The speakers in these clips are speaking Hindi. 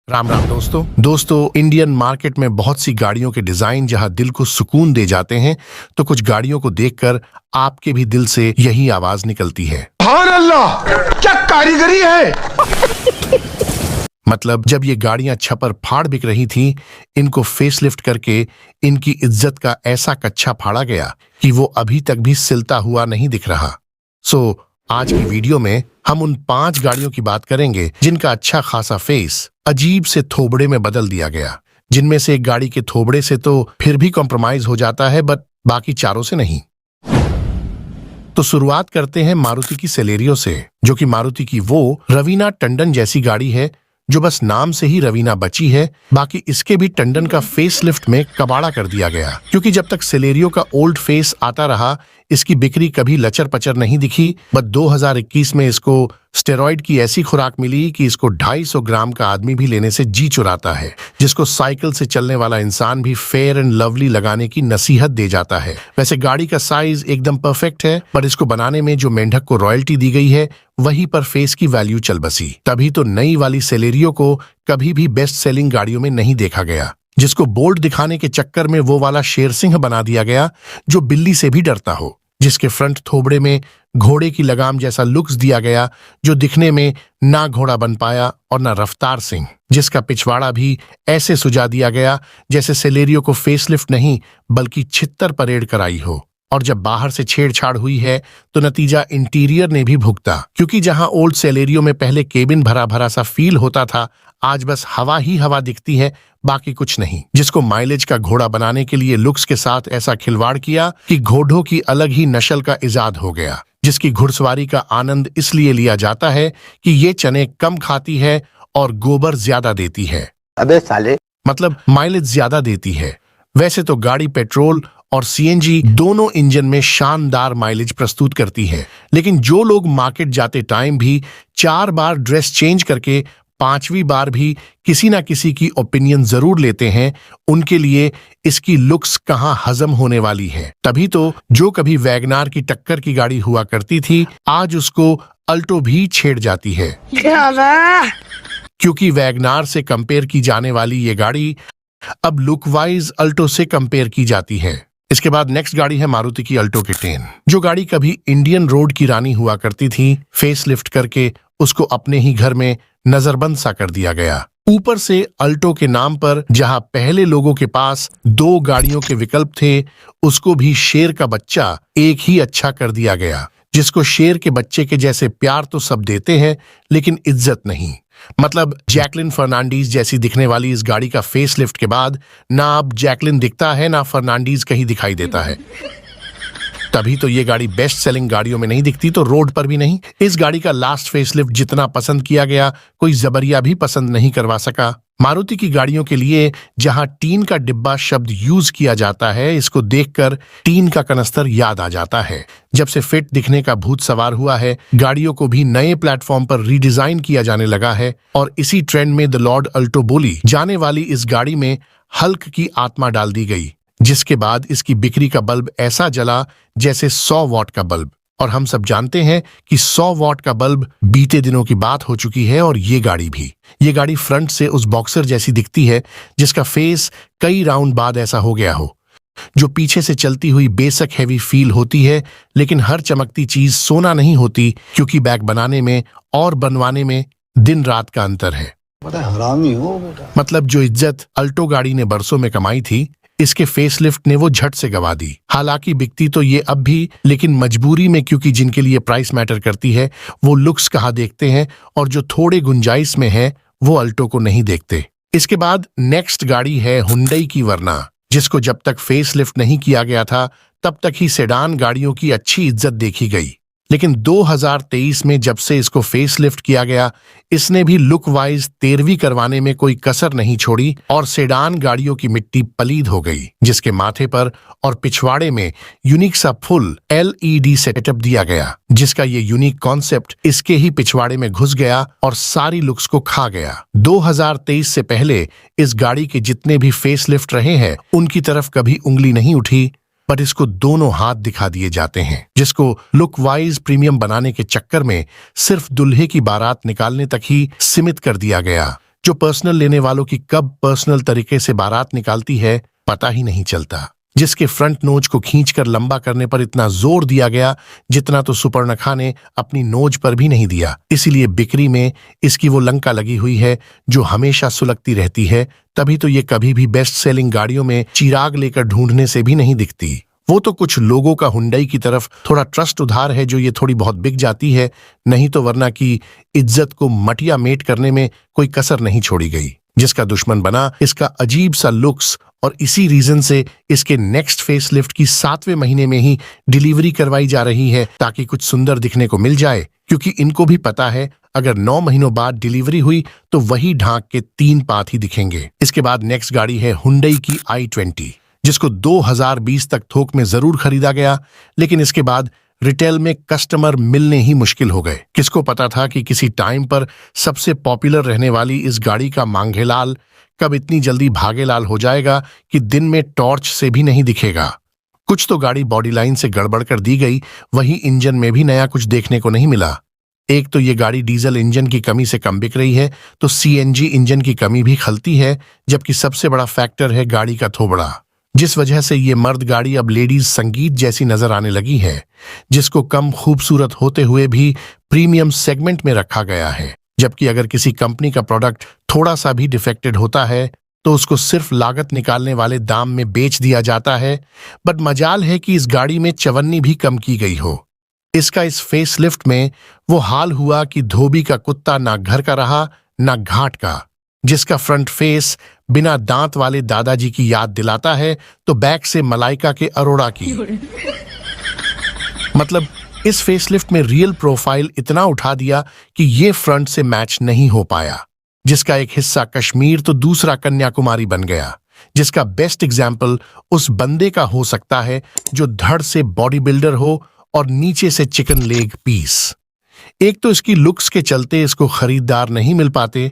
राम राम दोस्तों इंडियन मार्केट में बहुत सी गाड़ियों के डिजाइन जहां दिल को सुकून दे जाते हैं, तो कुछ गाड़ियों को देखकर आपके भी दिल से यही आवाज निकलती है, सुभान अल्लाह, क्या कारीगरी है। मतलब जब ये गाड़ियां छपर फाड़ बिक रही थी, इनको फेसलिफ्ट करके इनकी इज्जत का ऐसा कच्चा फाड़ा गया कि वो अभी तक भी सिलता हुआ नहीं दिख रहा। आज की वीडियो में हम उन 5 गाड़ियों की बात करेंगे जिनका अच्छा खासा फेस अजीब से थोबड़े में बदल दिया गया, जिनमें से एक गाड़ी के थोबड़े से तो फिर भी कॉम्प्रोमाइज हो जाता है, बट बाकी चारों से नहीं। तो शुरुआत करते हैं मारुति की सेलेरियो से, जो कि मारुति की वो रवीना टंडन जैसी गाड़ी है जो बस नाम से ही रवीना बची है। बाकी इसके भी टंडन का फेसलिफ्ट में कबाड़ा कर दिया गया, क्योंकि जब तक सेलेरियो का ओल्ड फेस आता रहा, इसकी बिक्री कभी लचर पचर नहीं दिखी। बट 2021 में इसको स्टेरॉइड की ऐसी खुराक मिली कि इसको 250 ग्राम का आदमी भी लेने से जी चुराता है, जिसको साइकिल से चलने वाला इंसान भी फेयर एंड लवली लगाने की नसीहत दे जाता है। वैसे गाड़ी का साइज एकदम परफेक्ट है, पर इसको बनाने में जो मेंढक को रॉयल्टी दी गई है, वहीं पर फेस की वैल्यू चल बसी। तभी तो नई वाली सेलेरियो को कभी भी बेस्ट सेलिंग गाड़ियों में नहीं देखा गया, जिसको बोल्ड दिखाने के चक्कर में वो वाला शेर सिंह बना दिया गया जो बिल्ली से भी डरता हो, जिसके फ्रंट थोबड़े में घोड़े की लगाम जैसा लुक्स दिया गया, जो दिखने में ना घोड़ा बन पाया और ना रफ्तार सिंह, जिसका पिछवाड़ा भी ऐसे सुझा दिया गया जैसे सेलेरियो को फेसलिफ्ट नहीं बल्कि छित्तर परेड कराई हो। और जब बाहर से छेड़छाड़ हुई है तो नतीजा इंटीरियर ने भी भुगता, क्योंकि जहां ओल्ड सेलेरियो में पहले केबिन भरा भरा सा फील होता था, आज बस हवा ही हवा दिखती है, बाकी कुछ नहीं। जिसको माइलेज का घोड़ा बनाने के लिए लुक्स के साथ ऐसा खिलवाड़ किया कि घोड़ों की अलग ही नस्ल का इजाद हो गया, जिसकी घुड़सवारी का आनंद इसलिए लिया जाता है कि ये चने कम खाती है और गोबर ज्यादा देती है। अबे साले, मतलब माइलेज ज्यादा देती है। वैसे तो गाड़ी पेट्रोल और सीएनजी दोनों इंजन में शानदार माइलेज प्रस्तुत करती है, लेकिन जो लोग मार्केट जाते टाइम भी 4 बार ड्रेस चेंज करके 5वीं बार भी किसी ना किसी की ओपिनियन जरूर लेते हैं, उनके लिए इसकी लुक्स कहाँ हजम होने वाली है। तभी तो जो कभी वैगनार की टक्कर की गाड़ी हुआ करती थी, आज उसको अल्टो भी छेड़ जाती है, क्योंकि वैगनार से कंपेयर की जाने वाली ये गाड़ी अब लुक वाइज अल्टो से कंपेयर की जाती है। इसके बाद नेक्स्ट गाड़ी है मारुति की अल्टो के 10, जो गाड़ी कभी इंडियन रोड की रानी हुआ करती थी, फेसलिफ्ट करके उसको अपने ही घर में नजरबंद सा कर दिया गया। ऊपर से अल्टो के नाम पर जहां पहले लोगों के पास 2 गाड़ियों के विकल्प थे, उसको भी शेर का बच्चा एक ही अच्छा कर दिया गया, जिसको शेर के बच्चे के जैसे प्यार तो सब देते हैं, लेकिन इज्जत नहीं। मतलब जैकलिन फर्नांडीज जैसी दिखने वाली इस गाड़ी का फेसलिफ्ट के बाद ना अब जैकलिन दिखता है, ना फर्नांडीज कहीं दिखाई देता है। तभी तो ये गाड़ी बेस्ट सेलिंग गाड़ियों में नहीं दिखती, तो रोड पर भी नहीं। इस गाड़ी का लास्ट फेसलिफ्ट जितना पसंद किया गया, कोई जबरिया भी पसंद नहीं करवा सका। मारुति की गाड़ियों के लिए जहां टीन का डिब्बा शब्द यूज किया जाता है, इसको देखकर टीन का कनस्तर याद आ जाता है। जब से फिट दिखने का भूत सवार हुआ है, गाड़ियों को भी नए प्लेटफॉर्म पर रीडिजाइन किया जाने लगा है, और इसी ट्रेंड में द लॉर्ड अल्टो बोली जाने वाली इस गाड़ी में हल्क की आत्मा डाल दी गई, जिसके बाद इसकी बिक्री का बल्ब ऐसा जला जैसे 100 वॉट का बल्ब। और हम सब जानते हैं कि 100 वॉट का बल्ब बीते दिनों की बात हो चुकी है, और ये गाड़ी भी। ये गाड़ी फ्रंट से उस बॉक्सर जैसी दिखती है जिसका फेस कई राउंड बाद ऐसा हो गया हो, जो पीछे से चलती हुई बेशक हैवी फील होती है, लेकिन हर चमकती चीज सोना नहीं होती, क्योंकि बैग बनाने में और बनवाने में दिन रात का अंतर है। हरामी हो बेटा। मतलब जो इज्जत अल्टो गाड़ी ने बरसों में कमाई थी, इसके फेसलिफ्ट ने वो झट से गवा दी। हालांकि बिकती तो ये अब भी, लेकिन मजबूरी में, क्योंकि जिनके लिए प्राइस मैटर करती है वो लुक्स कहाँ देखते हैं, और जो थोड़े गुंजाइश में है वो अल्टो को नहीं देखते। इसके बाद नेक्स्ट गाड़ी है हुंडई की वरना, जिसको जब तक फेसलिफ्ट नहीं किया गया था, तब तक ही सेडान गाड़ियों की अच्छी इज्जत देखी गई, लेकिन 2023 में जब से इसको फेसलिफ्ट किया गया, इसने भी लुक वाइज 13वीं करवाने में कोई कसर नहीं छोड़ी, और सेडान गाड़ियों की मिट्टी पलीद हो गई, जिसके माथे पर और पिछवाड़े में यूनिक सा फुल LED सेटअप दिया गया, जिसका ये यूनिक कॉन्सेप्ट इसके ही पिछवाड़े में घुस गया और सारी लुक्स को खा गया। 2023 से पहले इस गाड़ी के जितने भी फेसलिफ्ट रहे हैं, उनकी तरफ कभी उंगली नहीं उठी, पर इसको दोनों हाथ दिखा दिए जाते हैं, जिसको लुक वाइज प्रीमियम बनाने के चक्कर में सिर्फ दुल्हे की बारात निकालने तक ही सीमित कर दिया गया, जो पर्सनल लेने वालों की कब पर्सनल तरीके से बारात निकालती है पता ही नहीं चलता, जिसके फ्रंट नोज को खींचकर लंबा करने पर इतना जोर दिया गया जितना तो सुपर्णखा ने अपनी नोज पर भी नहीं दिया। इसीलिए बिक्री में इसकी वो लंका लगी हुई है जो हमेशा सुलगती रहती है। तभी तो ये कभी भी बेस्ट सेलिंग गाड़ियों में चिराग लेकर ढूंढने से भी नहीं दिखती। वो तो कुछ लोगों का हुंडई की तरफ थोड़ा ट्रस्ट उधार है जो ये थोड़ी बहुत बिक जाती है, नहीं तो वरना की इज्जत को मटिया मेट करने में कोई कसर नहीं छोड़ी गई। जिसका दुश्मन बना इसका अजीब सा लुक्स, और इसी रीजन से इसके नेक्स्ट फेसलिफ्ट की 7वें महीने में ही डिलीवरी करवाई जा रही है ताकि कुछ सुंदर दिखने को मिल जाए, क्योंकि इनको भी पता है अगर 9 महीनों बाद डिलीवरी हुई तो वही ढांक के 3 पात ही दिखेंगे। इसके बाद नेक्स्ट गाड़ी है हुंडई की i20, जिसको 2020 तक थोक में जरूर खरीदा गया, लेकिन इसके बाद रिटेल में कस्टमर मिलने ही मुश्किल हो गए। किसको पता था कि किसी टाइम पर सबसे पॉपुलर रहने वाली इस गाड़ी का मांगेलाल कब इतनी जल्दी भागेलाल हो जाएगा कि दिन में टॉर्च से भी नहीं दिखेगा। कुछ तो गाड़ी बॉडी लाइन से गड़बड़ कर दी गई, वही इंजन में भी नया कुछ देखने को नहीं मिला। एक तो ये गाड़ी डीजल इंजन की कमी से कम बिक रही है, तो सीएनजी इंजन की कमी भी खलती है, जबकि सबसे बड़ा फैक्टर है गाड़ी का थोबड़ा, जिस वजह से ये मर्द गाड़ी अब लेडीज संगीत जैसी नजर आने लगी है, जिसको कम खूबसूरत होते हुए भी प्रीमियम सेगमेंट में रखा गया है। जबकि अगर किसी कंपनी का प्रोडक्ट थोड़ा सा भी डिफेक्टेड होता है तो उसको सिर्फ लागत निकालने वाले दाम में बेच दिया जाता है। बट मजाल है कि इस गाड़ी में चवन्नी भी कम की गई हो। इसका इस फेसलिफ्ट में वो हाल हुआ कि धोबी का कुत्ता ना घर का रहा ना घाट का, जिसका फ्रंट फेस बिना दांत वाले दादाजी की याद दिलाता है तो बैक से मलाइका के अरोड़ा की। मतलब इस फेसलिफ्ट में रियल प्रोफाइल इतना उठा दिया कि ये फ्रंट से मैच नहीं हो पाया, जिसका एक हिस्सा कश्मीर तो दूसरा कन्याकुमारी बन गया। जिसका बेस्ट एग्जाम्पल उस बंदे का हो सकता है जो धड़ से बॉडी बिल्डर हो और नीचे से चिकन लेग पीस। एक तो इसकी लुक्स के चलते इसको खरीदार नहीं मिल पाते,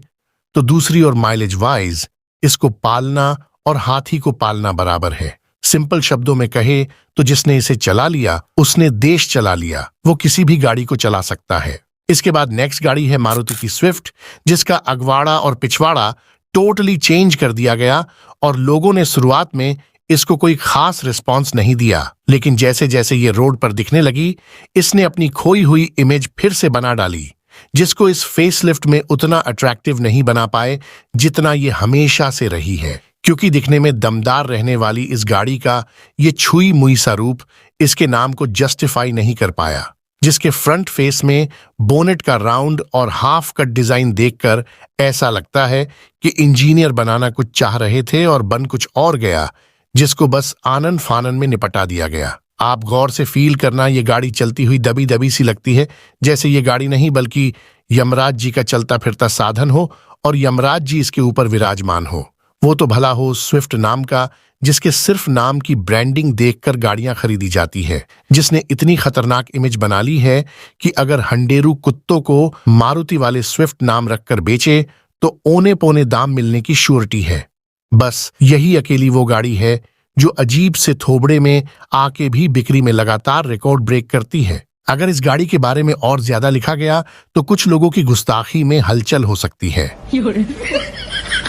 तो दूसरी ओर माइलेज वाइज इसको पालना और हाथी को पालना बराबर है। सिंपल शब्दों में कहे तो जिसने इसे चला लिया उसने देश चला लिया। वो किसी भी गाड़ी को चला सकता है। इसके बाद नेक्स्ट गाड़ी है मारुति की स्विफ्ट, जिसका अगवाड़ा और पिछवाड़ा टोटली चेंज कर दिया गया और लोगों ने शुरुआत में इसको कोई खास रिस्पॉन्स नहीं दिया, लेकिन जैसे जैसे ये रोड पर दिखने लगी इसने अपनी खोई हुई इमेज फिर से बना डाली, जिसको इस फेसलिफ्ट में उतना अट्रैक्टिव नहीं बना पाए जितना ये हमेशा से रही है। क्योंकि दिखने में दमदार रहने वाली इस गाड़ी का ये छुई मुई सा रूप इसके नाम को जस्टिफाई नहीं कर पाया, जिसके फ्रंट फेस में बोनेट का राउंड और हाफ कट डिजाइन देखकर ऐसा लगता है कि इंजीनियर बनाना कुछ चाह रहे थे और बन कुछ और गया, जिसको बस आनन फानन में निपटा दिया गया। आप गौर से फील करना, ये गाड़ी चलती हुई दबी दबी सी लगती है, जैसे ये गाड़ी नहीं बल्कि यमराज जी का चलता फिरता साधन हो और यमराज जी इसके ऊपर विराजमान हो। वो तो भला हो स्विफ्ट नाम का, जिसके सिर्फ नाम की ब्रांडिंग देखकर गाड़ियां खरीदी जाती है, जिसने इतनी खतरनाक इमेज बना ली है कि अगर हंडेरू कुत्तों को मारुति वाले स्विफ्ट नाम रखकर बेचे तो औने पौने दाम मिलने की श्योरिटी है। बस यही अकेली वो गाड़ी है जो अजीब से थोबड़े में आके भी बिक्री में लगातार रिकॉर्ड ब्रेक करती है। अगर इस गाड़ी के बारे में और ज्यादा लिखा गया तो कुछ लोगों की गुस्ताखी में हलचल हो सकती है।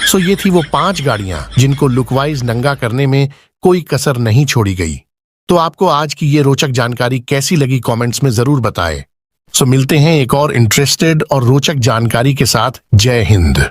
सो ये थी वो 5 गाड़ियां जिनको लुकवाइज नंगा करने में कोई कसर नहीं छोड़ी गई। तो आपको आज की ये रोचक जानकारी कैसी लगी कमेंट्स में जरूर बताएं। सो मिलते हैं एक और इंटरेस्टेड और रोचक जानकारी के साथ। जय हिंद।